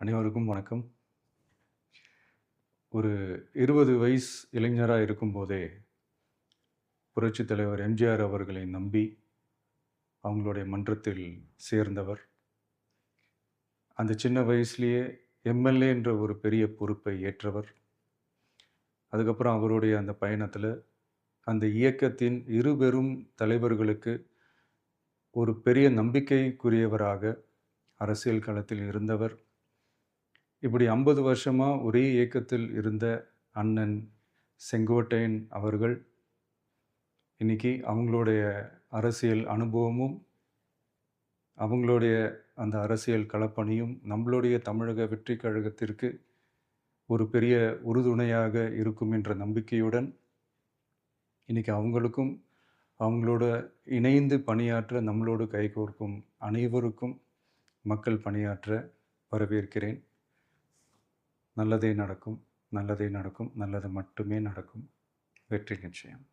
அனைவருக்கும் வணக்கம். ஒரு 20 வயசு இளைஞரா இருக்கும்போதே, புரட்சித் தலைவர் எம்ஜிஆர் அவர்களை நம்பி, அவங்களுடைய மன்றத்தில் சேர்ந்தவர். அந்த சின்ன வயசுலயே எம்எல்ஏ என்ற ஒரு பெரிய பொறுப்பை ஏற்றவர். அதுக்கப்புறம் அவருடைய அந்த பயணத்தில, அந்த இயக்கத்தின் இருபெரும் தலைவர்களுக்கு ஒரு பெரிய நம்பிக்கைக்குரியவராக அரசியல் களத்தில் இருந்தவர். இப்படி 50 வருஷமா ஒரே இயக்கத்தில் இருந்த அண்ணன் செங்கோட்டையன் அவர்கள், இன்னைக்கு அவங்களுடைய அரசியல் அனுபவமும், அவங்களுடைய அந்த அரசியல் களப்பணியும் நம்மளுடைய தமிழக வெற்றிக் கழகத்திற்கு ஒரு பெரிய உறுதுணையாக இருக்கும் என்ற நம்பிக்கையுடன், இன்னைக்கு அவங்களுக்கும், அவங்களோட இணைந்து பணியாற்ற நம்மளோடு கைகோர்க்கும் அனைவருக்கும் மக்கள் பணியாற்ற வரவேற்கிறேன். நல்லதே நடக்கும், நல்லதே நடக்கும், நல்லது மட்டுமே நடக்கும். வெற்றி நிச்சயம்.